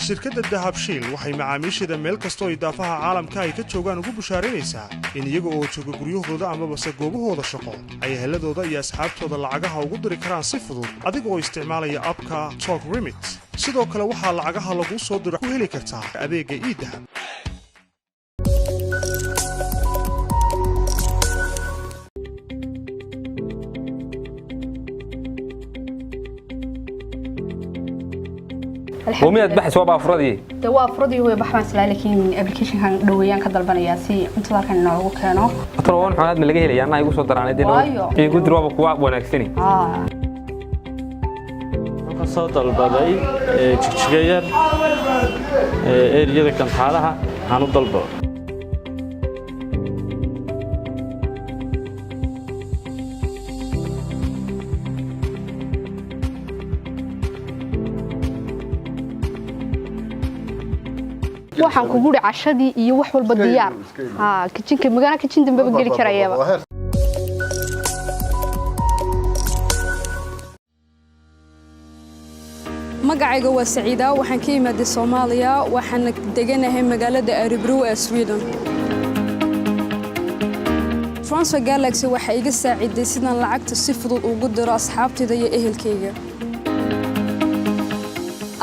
shirkadda Dahabshiil waxay macaamiisheeda meel kastoo idaafaha caalamka ay ka joogaan ugu bushaaraynaysaa in iyaga oo jooga guryahooda ama base goobahooda shaqo ay heladooda iyo asxaabtooda lacagaha ugu diri karaan si fudud adiga oo isticmaalaya abka Talk Remit sidoo kale waxaa lacagaha lagu soo diro ku heli kartaa adeega e-Dahab ومية بحث وبا أفرادي دوا أفرادي هو بحث لكن أبلكيشن كان دويان كدل بنياسي أنت ذا كان نوعه كانوا أتروون حالات من لقيه لي أنا يقول صدر عن دينه يقول دروب كواب ونكسني صوت البضاي تشجير إيريا كان حالها هنضل waxaan ku guri cashadii iyo wax walba diyaar kitchenka magana kitchen dambe ba gali karayaba magacayga waa Saciida waxaan ka imaaday Soomaaliya waxaan deganahay magaalada Örebro ee Sweden Transfer Galaxy waxa iga saaciday sidaan lacagta si fudud ugu diro asxaabtayda iyo ehelkayga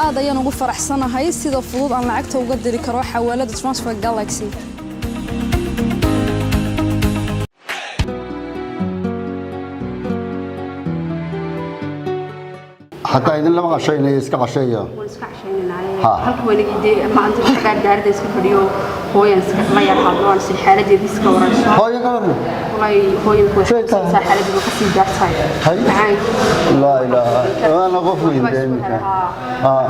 aad ayaan ugu faraxsanahay sida fudud aan lacagta uga diri karo xawaalada Transfer Galaxy حتى إذا لم أشيء يسكع شيء halka waligeed ma anta shaqaad gaarida iska fadhiyo hooyan iska ma yar hadloon si xaaladii iska warayso hooyan gaarno hooyan ku shaqaysa xaaladii ka sii daartay لا إله أنا غفوي دائما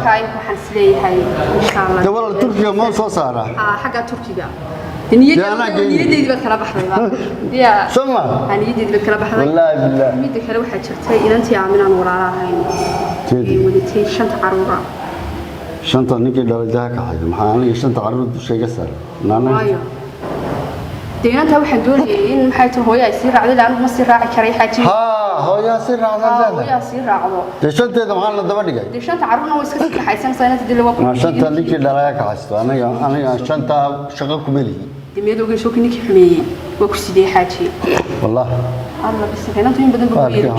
كاي waxaan isleeyahay insha Allah dawlad Turkiga ma soo saara xaga Turkiga niyadeyda kala baxday ya sama niyadeyda kala baxday wallahi billah mid kale waxa jirtay inantii aaminaan walaalahayn waditay shanta caruura shanta ninkii dhalay ka xayd maxaa aniga shanta caruur sheega sar naana deegaanka waxaan doonayay in maxay tahay hooyo ay sii raacdo aan ma sii raaci karay xaaji hooyo sii raacdo hooyo sii raacdo shanteeda maxaa la daba dhigay shanta caruurna way iska sii kaxaysan sanadii dil waa ma shanta ninkii dhalay ka xaysto aniga shanta shaqo ku meli دميادو شو كنيك حمي وكسيدي حاجي والله الله بس كنا توين بدن بقولي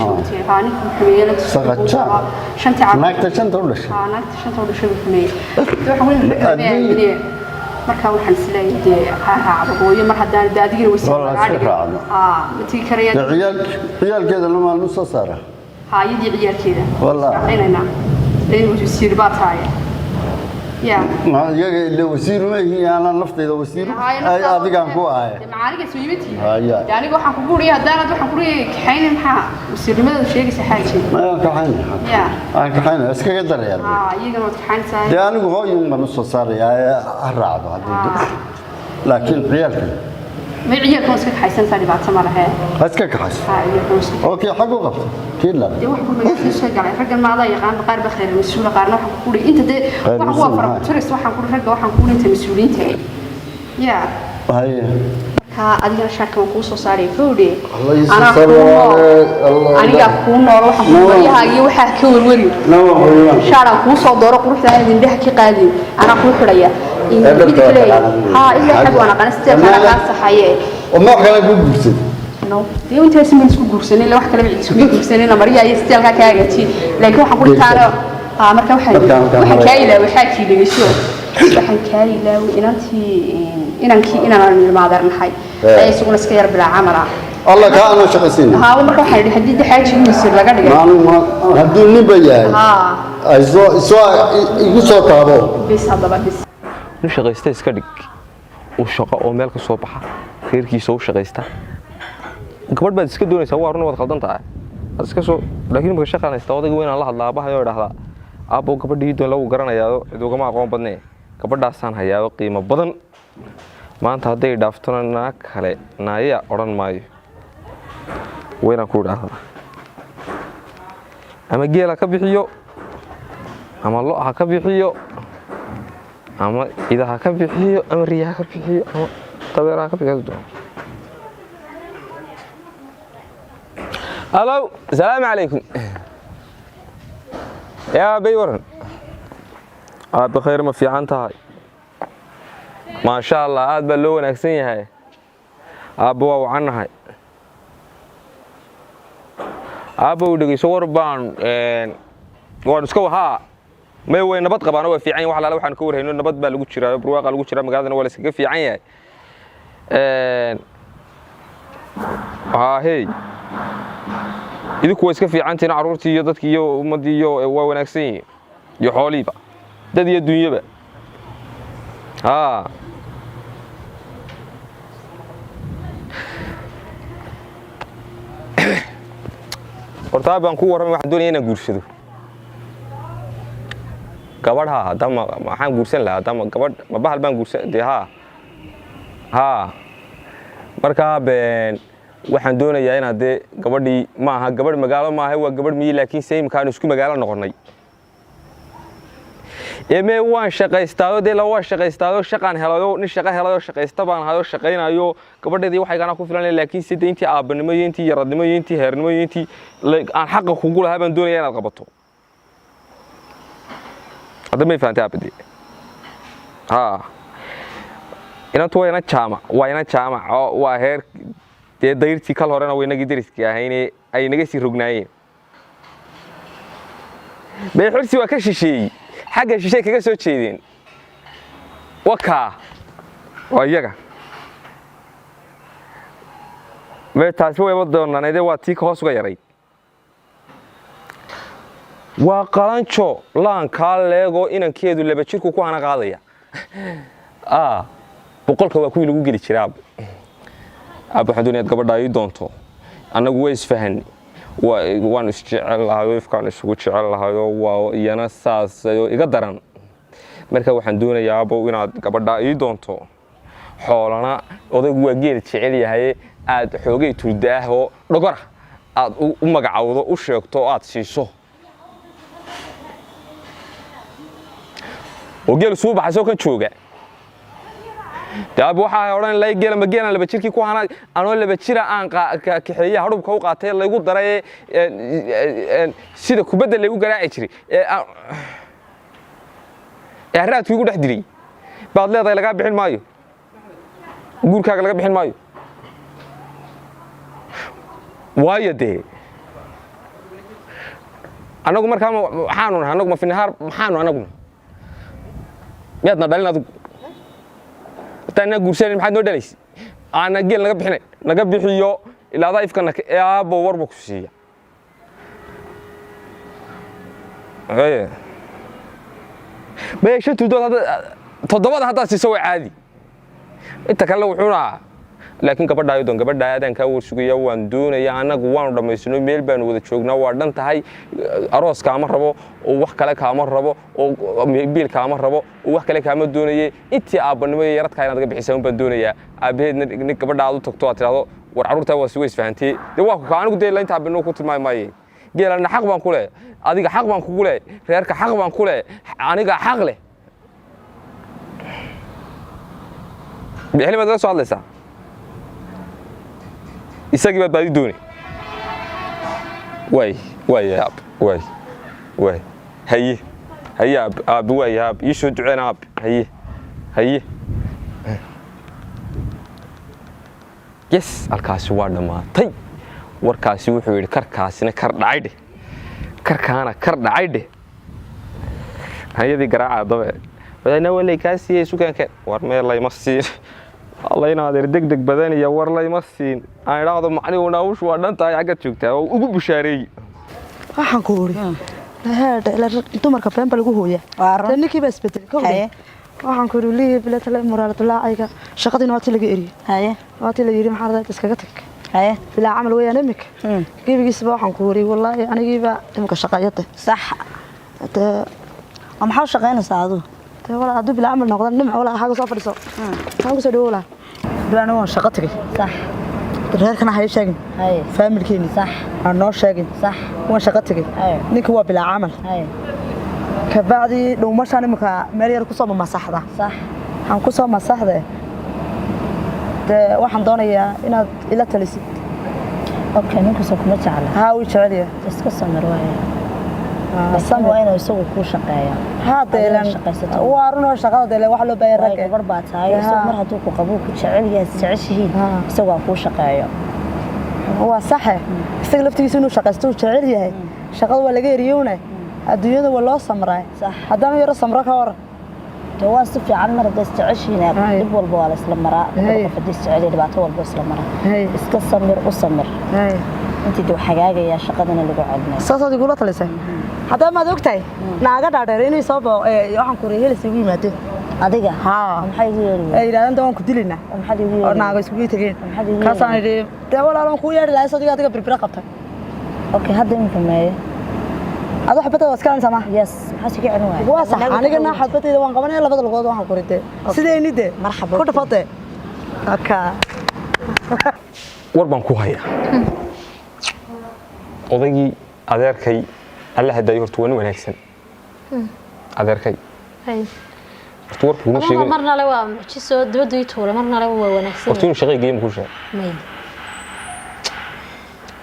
هاني حمي لا تسقط شنت عم ناقت شنت ولا شيء ناقت شنت ولا شيء حمي تو حوين marka waxaan isleeyahay raacdo hooyo mar hadaan daadiga wasiir mati karaya ciyaalkeeda lama lu soo saara haayidi ciyaalkeeda wallahi inayna leen wasiir baa tahay يا ما يجي وزير ما هي أنا نفتي وزير أي أديك عن كوا هاي معالج سويمتي يعني جو حنقولي هدانا جو حنقولي كحين محا وزير ماذا شيء سحاجي ما كحين يا كحين بس كقدر يعني يجي نوت كحين ساي يعني هو يوم ما نص صار يا الرعد هذا لكن عيالك ما عيالك مسك حيسن سالي بعد سمرة هاي بس كحس أوكي حقه غلط كلا دي واحد ما يصير شيء على الرجل ما ضاع يقان بقارب خير مسؤول قارنا حنقولي أنت ده هو فرق ترس وحنقول رجل وحنقول أنت مسؤولين تاني يا هاي أدينا شاكم قوس صاري فودي أنا أكون أروح أقول هاي وحى كور وري شارع قوس ودور قروح ثاني من ده كي قادي أنا أقول حرية إن بدي ها إلا حب أنا قنستي أنا قاص حياة وما كان يقول بس no دي وانت اسمه نسكو جورسني لو حكى لي نسكو جورسني أنا مريا يستيل كاجتي لكن حقول ترى مركب واحد كايلة وحكي لي شو واحد كايلة وإنتي إنا ما درنا حي أي سوق نسكير بلا عمرة الله كأنا شخصين ها ومركب حد حديد حاجة يصير لا قدر ما هدوني بيجي ها سو يقصوا تابو بس هذا بس shaqaysta iska dhig oo shaqo oo meel ka soo baxa reerkiisa oo shaqaysta gabadh baad iska doonaysaa waa run wad qaldan tahay iska soo laakiin marka shaqaynaysta odayga weyn aan la hadlaa abaha iyo dhahdaa aabo gabadhii doon lagu garanayaa idugama aqoon badnay gabadhaasaan hayaa qiimo badan maanta haday dhaaftona naa kale naaya oran maayo weyna ku dhahdaa ama geela ka bixiyo ama lo ha ka bixiyo ama idaha ka bixiyo ama riyaha ka bixiyo ama tabeeraha ka bixiyo Hello, السلام عليكم. يا بيورن. بخير ما في عنتها ما شاء الله عاد بلو ونكسين هاي أبو وعنها أبو دقي صور بان ونسكو ها ما هو نبض قبانه وفي عين وحلا لو حنكور هنا نبض بالوجود شراء برواق الوجود شراء مقعدنا ولا سكف في عين هاي إذا كويس كفي عنتنا عرورتي يضدك يو مدي يو ونكسين يو حولي بقى ده دي الدنيا بقى horta baan ku waran waxaan doonayaa inaan guursado gabadha hadama waxaan guursan lahaa hadama gabadh ma bahal baan guursan marka been waxaan doonayaa in hadee gabadhii ma aha gabadh magaalo ma aha waa gabadh miyi laakiin sayimkaan isku magaalo noqonay eme waan shaqaystaado de la waa shaqaystaado shaqaan helayo nin shaqo helayo shaqaysta baan hayo shaqaynayo gabadheedii waxay gana ku filan laakiin sidii intii aabanimo iyo intii yaradnimo iyo intii heernimo iyo intii aan xaq kugu lahaa baan doonayaa inaad qabato hadda ma fahantaa abadi inantu waa ina jaamac waa heer dee dayrtii kal horena waynagii dariskii ahayne ay naga sii rognaayeen bay xirsi waa ka shisheeyey xagga shishay kaga soo jeedeen wakaa waa iyaga taasi way wadoonanayde waa tii ka hoos uga yaray waa qalanjo laankaa leego inankeedu laba jirku ku hana qaadaya boqolka waa kuwii lagu geli jiraa aab waxaan doonayaa gabadha ii doonto annagu way isfahanay waan isjecel lahayo ifkaan isugu jecel lahayo waa iyana saas iga daran marka waxaan doonayaa abo inaad gabadha ii doonto xoolana odaygu waa geel jecel yahay aad xoogay tuldaaho dhogora aad u magacawdo u sheegto aad siiso oo geel soo baxay soo kan jooga daab waxa ay oran lay geel ma geelan laba jirkii ku hana anoo laba jira aan kaxeeya hadhubka u qaatay lagu daray sida kubadda lagu garaaci jiray raadku igu dhex dilay baad leedahay laga bixin maayo guurkaaga laga bixin maayo waayo dee anagu markaa waxaanu nahay anagu ma finahaar maxaanu anaguna miyaadna dhalin adigu tana guursan maxaad noo dhalaysay ana geel naga bixiyo ilaa daifkana aabo warba ku siiya meesha todobada hadda siiso way caadi inta kale wuxuuna laakiin gabadha aydoon gabadha aadaan ka warsugaya waan doonayaa anagu waanu dhameysano meel baan wada joognaa waa dhan tahay aroos kaama rabo oo wax kale kaama rabo oo biil kaama rabo oo wax kale kaama doonaye intii aabanimo iyo yaradka inaad ga bixisaa baan doonayaa aabaheedna gabadha aad u tagto aad tiraado war carruurta waa si weys fahantay de waa ku anigu de inta aabanimo ku tilmaamaayay geelana xaq baan ku leh adiga xaq baan kugu leh reerka xaq baan ku leh aniga xaq leh bixli baad la soo hadlaysaa isagii baad baadi dooni way haye aab way aab ii soo duceen aab haye yes halkaasi waa dhammaatay warkaasi wuxuu yidhi karkaasina kar dhacaydhe karkaana kar dhacaydhe hayadii garaaca dabe wadaana walay kaa siiyey sukaankeen war meel layma siin الله ينادر دق دق بدني يا ورلا يمسين أنا راضي معني وناوش وأنا تاي حاجة شوكتها وأبو بشاري waxaan ku wuri la dumarka been bal ugu hooya taniki bas bedel kowday waxaan ku wuri bila tala muraalad laacayga shaqadii waati laga eriyay waati la yiri maxaa dadka iskaga tag bila amal weeyaan imik gebigiisba waxaan ku wuri wallahi anigiiba imika shaqayada sax ama xaw shaqeynaysaa adu والله أدو بلا عمل نقدر نمع ولا حاجة صفر صو حاجة سدوا ولا بلا نوع شقتك صح غير كنا هاي شاقين فاهم الكيني صح النور شاقين صح وين شقتك نيك هو بلا عمل كبعدي لو مش أنا مكا مرير كوسا بمساحة صح هم كوسا مساحة ده واحد دوني إن إلا تلسي أوكي نيك كوسا كم تعال هاوي شغلية بس كوسا مروي samee waa inuu isagu ku shaqeeyo haadeelan waa runo shaqada deelan wax loo baahan rag gabar baa tahay isagu mar hadduu ku qabo ku jecel yahay jeceshihiin isagu waa ku shaqeeyo waa sax isaga laftigiisa inuu shaqaysto jecel yahay shaqada waa laga eriyowna adduunyada waa loo samray haddana yaro samro ka hor waa si fiican mar haddii jeceshihiin dib walba waa la isla maraa qof haddii jecel dhibaato walba isla maraa iska samir u samir intii dib xagaagaya shaqadana lagu celinayo saasoo digula talisay haddaba maad ogtahay naaga dhaadheer inay soo waxaan ku reehelis ugu yimaadeen adiga maxay igu yeeri ay yiraahdaan waan ku dilinaa maxay igu yeeri oo naaga isku tageen kaasaan idhi dee walaalan ku yeeri lahayd soo adiga birbira qabtay okay hadda inta meeyo adu xabada waskaan sama yes maxaa si kicin waay waa sax aniga na xabadayda waan qabanay labada lugood waxaan ku ridee sideenii de marxaba ku dhafate aka war baan ku hayaa odaygii adeerkay alla haday hortu waan wanaagsan adeerkay hortu warku kuma sheegay marna la waa jiso dibadii tuure marna la waa wanaagsan hortu inuu shaqay geem ku sheegay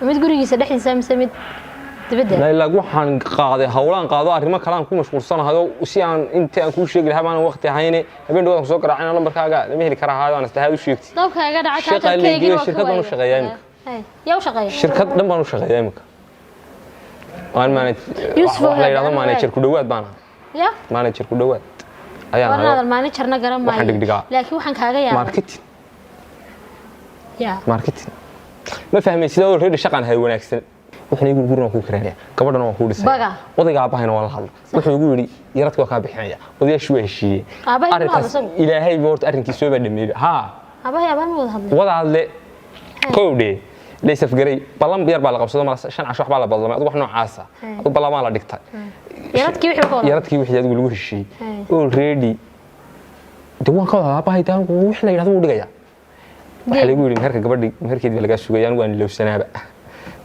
mid gurigiisa dhexdiisa mise mid dibadda la ilaa waxaan qaaday hawlaan qaado arrimo kale aan ku mashquulsanahay si aan inta aan ku sheegi lahaa baan waqti hayne habeen dhawaan soo garaacay lambarkaaga lama heli karaa haadaan istahaad u sheegtay dabkaaga dhacay shaqaaleeyay shirkaddan u shaqeeyay yaa u shaqeeyay shirkad dhan baan u shaqeeyay imika waan manager ku dhawaad baan ya manager ku dhawaad ayaan ahay managerna garan maayo laakiin waxaan kaaga yaabay marketing marketing ma fahmay sida oo reer shaqan hay wanaagsan wuxuu igu gurna ku kareeyaa gabadhana waa ku dhisay odayga aabahayna waa la hadlo wuxuu igu yiri yaradku waa ka bixinaya odayaashu waa heshiiyay arrinkaas ilaahay boorta arrinkiisa soo badhameeyay ha wada hadle kowde leysaf garay balan yar baa la qabsado mar 5 casho wax baa la ballamay wax noocaas ah u ballamaan la dhigtay yaradkii wixii adigu lagu heshiiyay already dawaan ka wada baahay taan wax la yiraahdo uu dhigaya waxa lagu yiri marka gabadhii markeedii laga sugayaan waan ilowsanaaba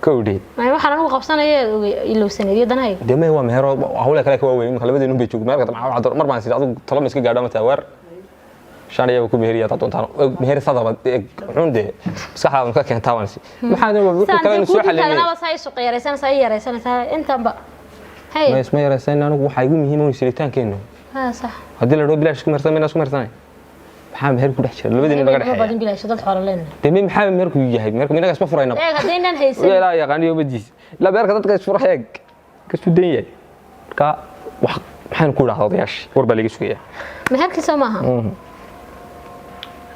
kowde ma waxaan anigu qabsanayay ilowsanayay danahay deemay waa meher hawla kale ka waaweyn labadeennu bay joog marka mar baan sidii adigu talo iska gaadho ma taawar shan ayaa ku meeriya ta doontaan meher sadaba xunde saxaad ka keentaa wansi maxaa wuxuu kale soo xaliyay ana say soo qeyraysan say yaraysan intaanba hay ma isma yaraysan anigu waxa igu muhiim oo siritaankeenu ha sax hadii la roob bilaash ku marsamay isku marsanay maxaa meher ku dhex jira labadeennu laga dhaxay badin bilaash dad xoolo leen deemay maxaa meher ku yahay meherku minaga isma furayna hadeenan haysan ilaa yaqaaniyo badiis la beerka dadka isfuraxeeg ka suudan yahay ka wax maxaan ku dhaahdo odayash war baa laga sugaya meherkiisa maaha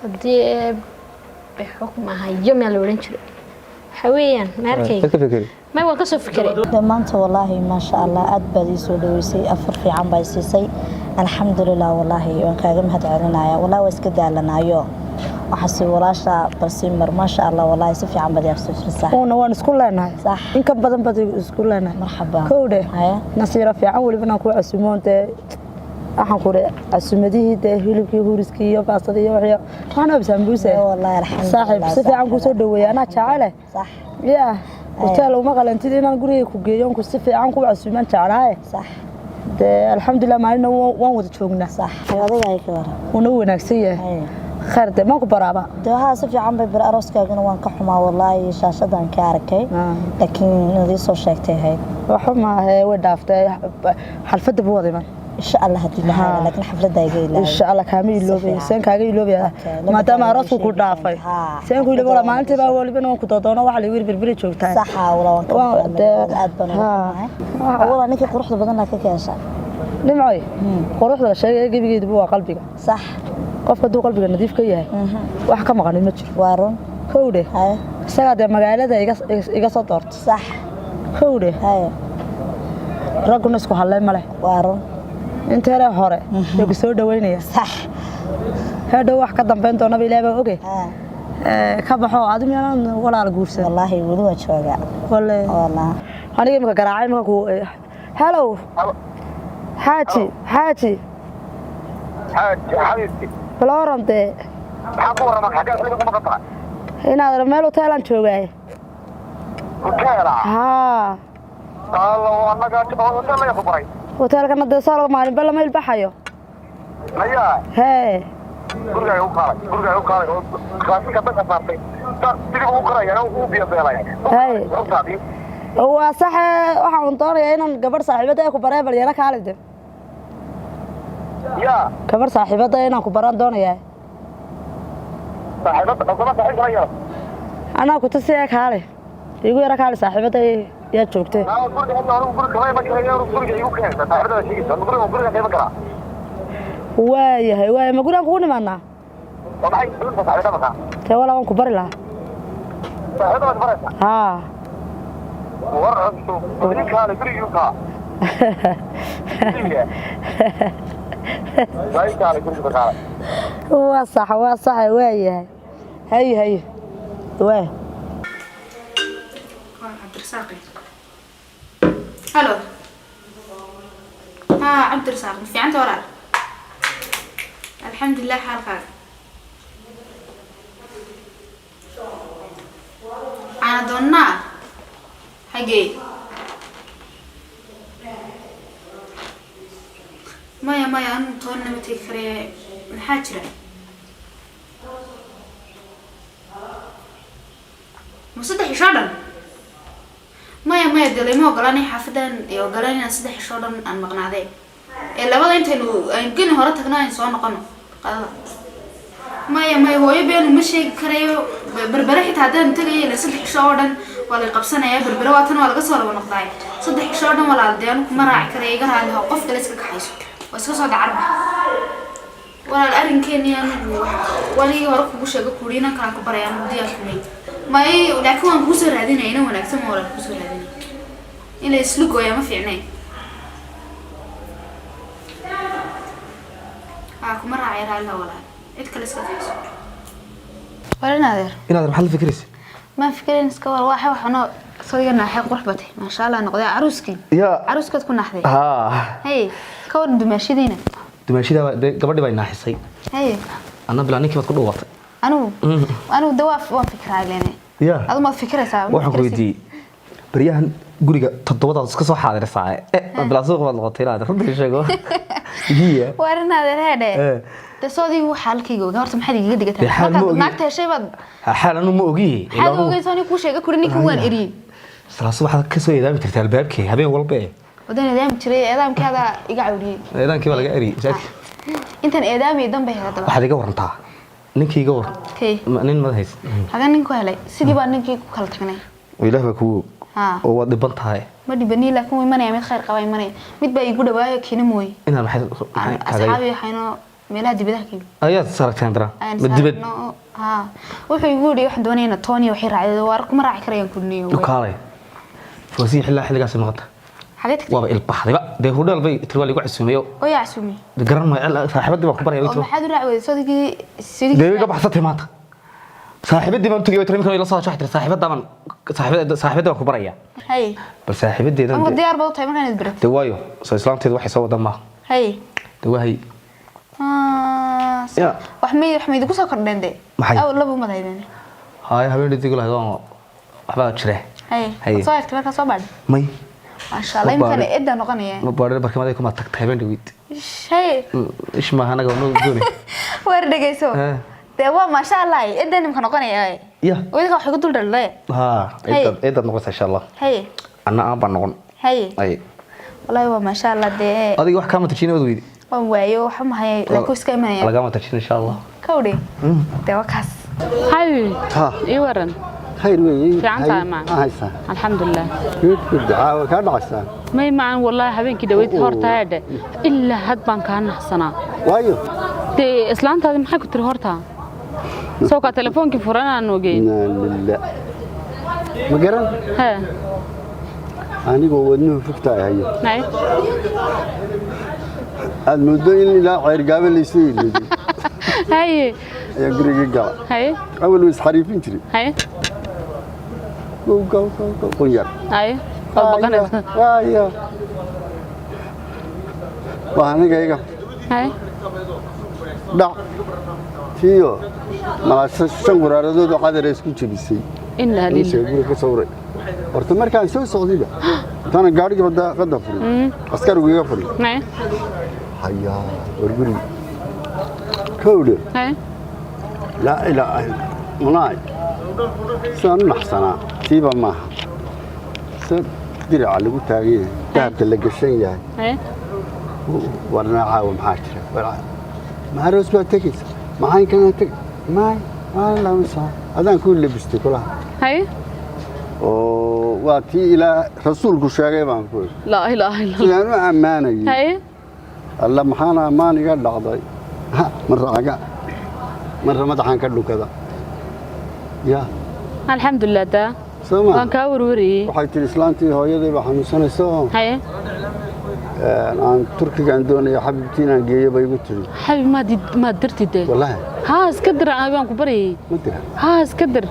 hadii bixukmaha yom la oran jiray حويان ماركي ما هو كسو فكري maanta wallahi ma sha Allah aad baad ii soo dhaweysay afar fiican baa siisay alxamdulillah wallahi waan kaaga mahad celinaya wallahi waa iska daalanayo waxa si walaasha balsimar ma sha Allah wallahi si fiican baad yaabsay firsah oo waan isku leenahay sax in ka badan baad isku leenahay marxaba koode nasiira fiican waliba ku casuumoonte waxaan ku casuumadii hilibkii huriskii iyo baasada iyo waxna sambuuse wallahi alxamdulillah saaxiib si fiican ku soo dhaweeyay ana jacayl sax ya hotel uma qalantid inaan guriga ku geeyo ku si fiican ku casuuman jacayl sax de alxamdulillah maalina waan wada joognaa sax adiga ay ka waran una wanaagsan yahay خير ده ما كبرابا ده ها سفي عم ببر أروسكا جنوان كحما والله شاشة كاركي لكن نذي صور شيكتي هاي وحما هي ودافته حلفة بوضي من إن شاء الله هدي لها لكن حفلة دايقة إن شاء الله كامل لوبي سين كاجي لوبي ما دام أروسكو كود دافي سين كل ولا ما أنت بقى ولا بينهم كتوتونا وعلى وير بالبريد شو تاني صح ولا وانك والله نكى قروح بدنا كيكاسا لمعي قروح ده شيء جيبي جيبوا قلبك صح qofka duu qalbiga nadiif ka yahay wax ka maqan ma jiro waaron kowde isaga magaalada iga soo doorto sax kowde raguna isku halay male waaron inteera hore igu soo dhaweynaya sax hada wax ka dambeyn doona ilaahay oge ka baxo adimiyaan walaal guursan wallahi wali waa jooga wallahi aniga imka garaacay imka ku hello حاجي حبيبتي بلورنتي حقوره ما حاجه لكم مقطع هنا رمال اوتيلان جوغاي اوتيلا ها الله انا قاعد اوتيل يا خبري اوتيل كان دسال مالين بلا ما يلبحيو هيا هي guriga u qaaday qaasi ka bas saartay tar sidii uu qaray ana uu biyo beelay hay هو صح waxaan doonayaa inaan gabar saaxiibada ku baray bal yara kaalide يا gabar saaxiibada inaan ku baran doonayaa صاحبتك أنا كنت سيا كالي يقول يا كالي صاحبتي يا شوكتي واي واي ما قلنا نقول معنا ولا أنكم بري لا ها هو صح واي هي واه عبد الرزاق الو عبد الرزاق في عندي ورا الحمد لله حالك انا دونا حقي مايا انا تونا متكري الحاجره مصدح شادن مايا دلي ما قلاني حافدان يا قلاني صدح شادن ان مقنعدي الا لبدا انت ان كن هore tagna in soo noqono qadada maya hooyo been uma sheegi karayo berbere xitaa hadaan tagay la saddex shaadan wala qabsanaya berbere waatan wala laga soo rabo noqday saddex shaadan wala aldeen kuma raaci karay iga raali qof kale iska kaxayso waa iska soo dacarba wala arinkeeni aan wali hore kugu sheego kuriina kan ku barayaan diyaar kumay may laakiin waan ku soo raadinayna wanaagsan wala ku soo raadinay ila islu gooya ma fiicnay kuma raacay raali wala cid kale iska fiirso wala naadir inaad maxal fikiraysa ما فكرين سكور واحد وحنا صيرنا حق قربتي ما شاء الله نقضي عروسكي عروسك تكون نحذي هي كون دمشي دينا دمشي قبل دي باينا حسي هي انا بلا نيكي بتكون وقت انا دواف وان فكره علينا هذا ما فكره صعب waxaan ku weydiiyay bariyahan guriga todobada iska soo xaadiraysaa bala soo qabad noqotay la runtii sheego hiya warnaada reede tasoodii waxa halkayga horta maxay iga dhigatay maagta shay bad xaalanu ma ogi ilaa ogeysooni ku sheega kurini ku waan eri salaas waxa ka soo yeedaami tirtaa albaabkii habeen walba wadana eedaam jiray eedaamkaada iga cawriyay eedaamkii baa laga eri intan eedaami dambe hada waxa iga warantaa ninkii iga waran nin ma hayst hadan ninku helay sidii baa ninkii ku kala tagnay ilaahay ku oo wad dhiban tahay ma dhibani laakiin way manay mid khayr qabay manay mid baa igu dhawaayo kiina mooy inaan maxay asxaabi waxayna meelaha dibadaha kii ayaad saragteen dara dibad wuxuu igu yiri waxaan doonaynaa Tony waxay raacday waar kuma raaci karayaan kulniyo kaalay foosii xilligaas maqata xageed waa ilbaxday de hudal bay tirwal igu casuumayo oo yaa casuumay garan ma saaxiibadii baa ku barayay oo maxaad u raacday sidii deebiga baxsatay maanta saaxiibadii baan tagay tariimkan ila soo shaxtir saaxiibada ku baraya hay bal saaxiibadeedan ama diyaar baa tahay markaan isbaray de waayo soo islaanteedu waxay soo wadan ma hay de wahay wax meed ku soo kordhende aw laba madaydeen hay habeentii digu lahayd waxba jira hay soo aad ka soo baad may ما شاء الله يمكن إدى نقنية ما بعرف بركة ما كم تكتب هبين دويد شيء إيش ما هنا قولنا قولي ورد جيسو ده ما شاء الله إدى نمكن نقنية يا وإذا حقول دول الله إدى نقص إن شاء الله هي أنا أبى نقول هي أي والله هو ما شاء الله ده هذه واحد كم تشيني ودويد ويايو حم هاي لكوس كمان هي لا كم تشيني إن شاء الله كودي ده وكاس هاي إيورن خير وين في عنتها معك الحمد لله الدعاء كان عسان ما معن والله حبيبك دويت هورتا هذا إلا هاد بان كان حسنا وايو تي إسلام هذا محك تري هورتا سوكا تلفونك فرانا نوجين لا مقرن ها أنا قوّدني فكتة هاي نعم المدة اللي لا غير قابل يصير هاي يا قريق قال هاي أول ويس حريفين تري هاي go قير هاي طبقنا يا وأنا جايك هاي لا فيو ما شنقر هذا ده قادر يسكت بيسي إن لا لله يقول كسورة ورتمر كان شو صعيبة أنا قاعد قبضة قدر فري أسكر ويا فري نعم هيا وربري كودر هاي لا مناي سان نحسنا تيبا ما soo diraca lagu taagay dahabka la gashan yahay warna caawa maxaa jira ma aroos baa tegaysa maxay kana tag ما لا مسا هذا كل لبستي كلها هاي واتي إلى رسولك شاقي ما نقول لا إله إلا الله يعني أمانة هاي الله محانا أمانة قال لعضي مرة عقا مرة مدحان كله كذا يا الحمد لله ده سما وان كاوروري وحيت الإسلامتي هو يدي بحنو سنة سوا هاي أنا تركي عندنا يا حبيبتي أنا جاي بيقولي حبيبي ما درتي ده والله ها اسكدر أنا بيان كبري ها اسكدر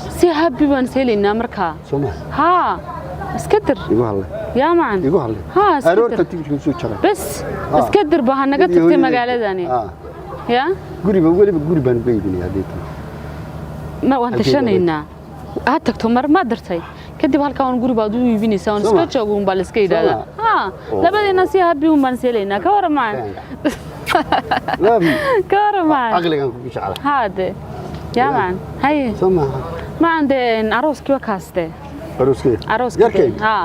سي حبيبي بنسيلنا مركا سما ها اسكدر يقول الله يا معن يقول الله ها اسكدر أروح تيجي تسوي شغله بس اسكدر بها نقطة في مقالة ثانية يا قولي بنبيني هذيك ما وانت شنينا هاتكتو مر ما درتي kadib halka aan guri baad u iibinaysaa on iska joogo bal iska yiraahdo labadeena si habi un baan seeleyna ka warmaan ka warmaan aqligan ku jecel hade yaa maan hay sama ma ande arooski wakaaste arooski ha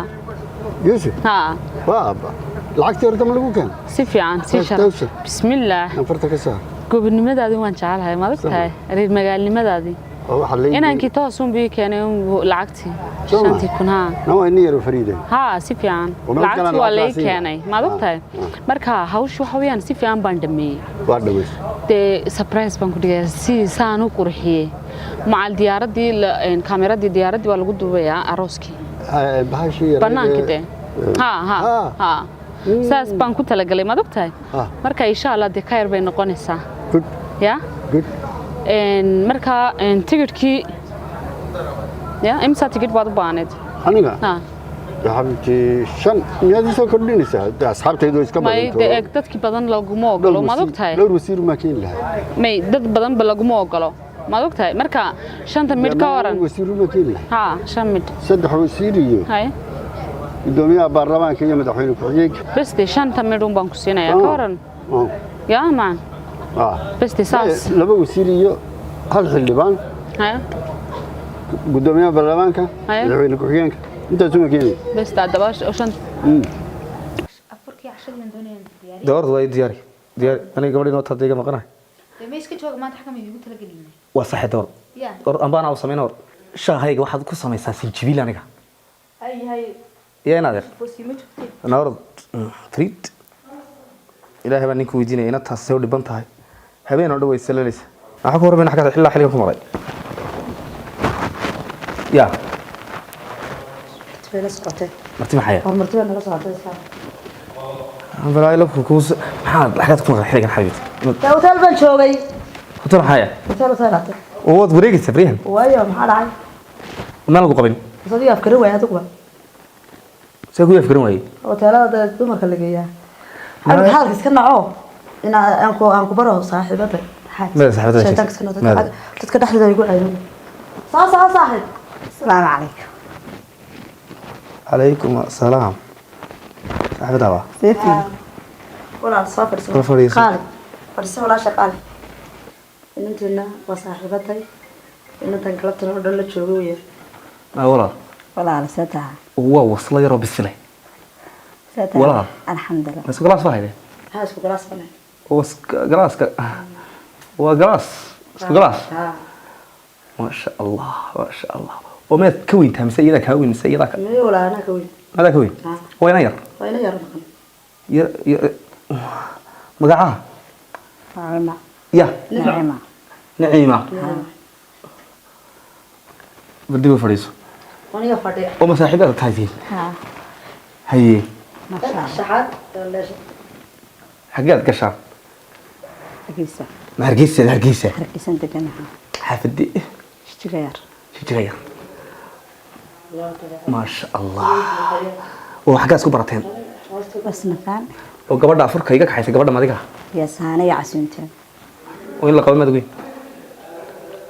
yusuf ha baba lacagta horta ma lagu keen si fiican si sharaf bismillah anfarta ka saa gobonimadaadi waan jecelahay ma ogtahay reer magaalnimadaadi inaankii toosun bii keenay lacagtii shantii kun haa nawayniyaro fariide haa si fiican lacagtii waa lay keenay maad ogtahay marka hawshu waxa weeyaan si fiican baan dhameeyey waa dhameeyey dee surprise baan ku dhigay si saan u qurxiyey macal diyaaradii kaameradii diyaaradii waa lagu duubayaa arooskii bahashii banaanka dee haa saas baan ku talagalay maad ogtahay marka insha Allah dee ka yar bay noqonaysaa ya marka tigidhkii ya imsa tigidh baad u baaneed aniga ya habti shan miyaad soo kordhinaysaa asxaabtaydu iska badan may dadkii badan laguma ogolo ma ogtahay dhowr wasiir ma keen lahaa may dad badan ba laguma ogolo ma ogtahay marka shanta mid ka waran wasiir ma keen lahaa shan mid saddex wasiir iyo hay gudoomiyaha baarlamaanka iyo madaxweyne ku-xigeenka bas shanta mid un baan ku siinayaa ka waran ya maan بس تساس لبا وسيريو هل حلبان قدامي برلمانك مدحوينه ku-xigeenka inta soo keenay بس تدباش اوشن afurkii cashadii doonayaan diyaari door way diyaari aniga gabadhii noo tadeega maqanahay deemayska joog maanta xakama igu tala galiyay waa sax door ambaana u sameeyno shaahayga waxaad ku sameeysaa sinjibil aniga ay yaa naadir noor treat ilaahay baan ninku weydiinay inaad taas soo dhiban tahay habeen oo dhaweey salalaysa waxa ku horreeyna xagga xilaa xilliga ku maray ya تفلسفته marti maxay marti naga soo hadlaysaa aan balaa ila ku kuus maxaa xagad ku maray xilligan xabiibti hotel baan joogay hotel maxay hotel oo wad wareegaysa brian waayo maxaa dhacay ma lagu qabin sadii afkarin way adigu see ku afkarin way hotelada dumarka la geeyaa أنا حالك سكنا عو إن أنكو برا صاحبته ماذا صاحبته شيطانك سكنا تتكلم أحد يقول عينه صاحب السلام عليكم عليكم السلام صاحبته بقى سيفي ولا صافر خالد فرس ولا شقال إن أنتنا وصاحبتي إن أنت انقلبت الأردن لتشويه ولا على ستها وصل يا رب السلام ولا الحمد لله بس جلاس فايدة هاش جلاس فايدة وس جلاس وجلاس جلاس ما شاء الله ما شاء الله وما تكوين تهم سيدك هوين سيدك مي ولا أنا كوين هذا كوين وين ير ير مقعة نعيمة يا نعيمة بدي بفريسو وأنا فردي وما صاحبها تايفين هي شحات ولا حاجات قشعة هرقيسة هرقيسة أنت كنا حافدي شجير ما شاء الله وحاجات كبرتين بس مكان وقبل أفرك هيك حيث قبل ما ذيك يا سانة يا عسنتين وين اللي قبل ما تقول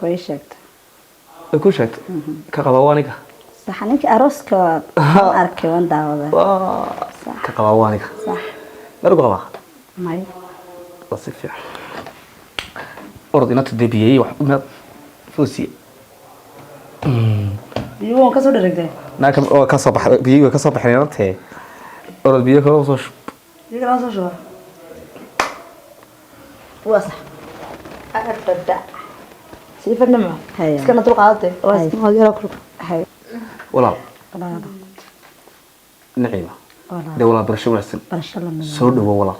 كويشت كقبوانك صحنك أروسك أركبان داوده كقبوانك صح مرقبة ماي وصف يعني أرضنا تدبيعي وحنا فوسي يوم كسر درجة ناكم أو كصبح بيجي كصبح نيرته أرد بيجي كروسوش يجي راسه شو وصح أربدأ سيفرنا معه كنا طرق عادي واسمه هذي راكلك هاي ولا نعيمة ده ولا برشة ولا سن سود هو ولا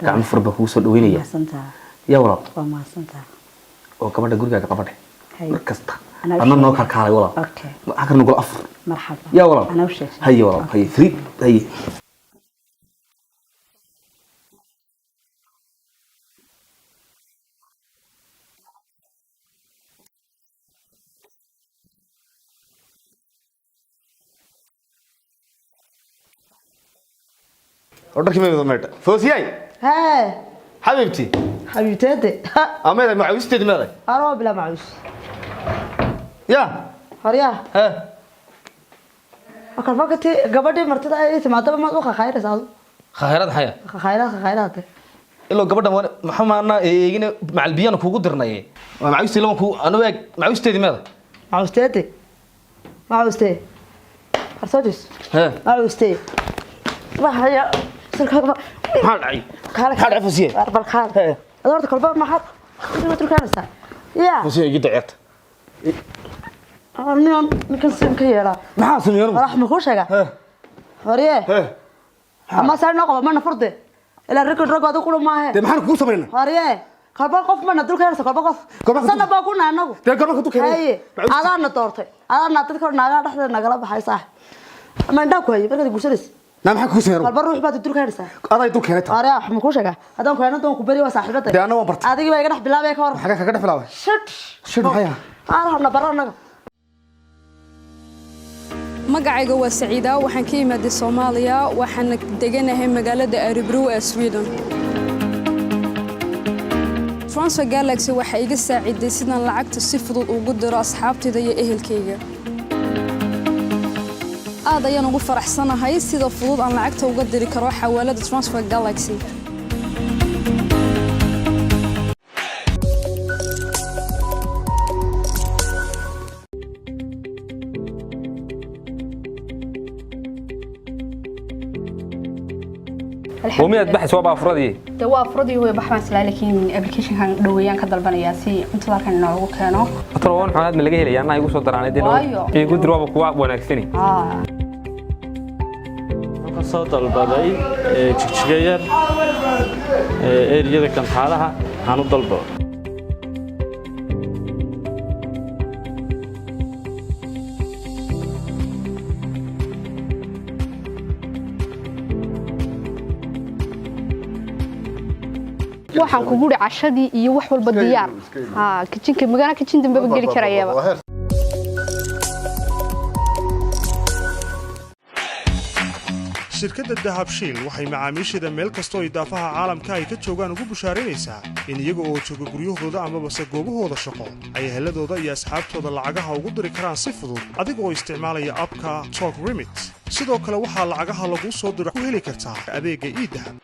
كعم فربه هو سود وينيا يا ولا ما سنتها وكمان تقول كذا كمان مركزتا أنا نوكر كاري ولا أكر نقول أفر مرحبا يا ولا أنا وش هي ولا هي ثري هي أردك مين ضمنت فوزياي ها حبيبتي حبيبتي أمير معوس تدمري أروح بلا معوس يا هريا ها أكل فقتي قبل مرتين أي سمعت ما أخا خير سال خيرات حياة خيرات إلا قبل محمد أنا يجينا مع البيان كوجو درنايه معوس لهم كو أنا وياك معوس تدمري معوس تي أرسلتش ها معوس تي ما هي هذا عي هذا فوزياي أربع خال أدورت كلبا ما حد ما تركان سا يا فوزياي جد عيت أنا ممكن سمكية ما حاسم يوم راح مخوشة هريه أما صار نقطة ما نفرده إلا الركض هذا كله ما هي ده محن كوسة منه هريه كلبا قف ما ندرك هذا كلبا قف سنة بقول أنا ده كلبا كتو كذا هاي أنا نطورته أنا نتذكر ناقة رح نقلب هاي صح أما عندك كوي بس كده بوسرس نعم محن كوسة يروح كلبا روح بعد تدرك هذا أنا يدرك هذا هريه مخوشة هذا كوي أنا توم كبري وصاحبته ده أنا وبرت هذا كي بيجي بلا بيجي كور حاجة كده في الأول شد حياة أنا نبرر magacayga waa Saciida waxaan ka imaaday Soomaaliya waxaan deganahay magaalada Örebro ee Sweden Transfer Galaxy waxa iga saaciday sidaan lacagta si fudud ugu diro asxaabtayda iyo ehelkayga aad ayaan ugu faraxsanahay sida fudud aan lacagta uga diri karo xawaalada Transfer Galaxy ومية بحث وابا أفرادي دوا أفرادي هو بحث لكن أبليكيشن كان دويان كدل بنياسي أنت لا كان نوعه كانوا أتروون حالات من اللي جاي لي أنا يقول صدر عن الدين يقول دروب قواب ونكسني soo dalbaday jigjigeeyar eeriyada kantaalaha aan u dalbo waxaan ku guri cashadii iyo wax walba diyaar kitchenka magana kitchen dambe geli karayaba shirkadda dahabshiil waxay macaamiisheeda meel kastoo idaafaha caalamka ay ka joogaan ugu bushaaraynaysaa in iyaga oo jooga guryahooda amabase goobahooda shaqo ay eheladooda iyo asxaabtooda lacagaha ugu diri karaan si fudud adiga oo isticmaalaya abka Talk Remit sidoo kale waxaa lacagaha lagu soo diro ku heli kartaa adeegga iidahab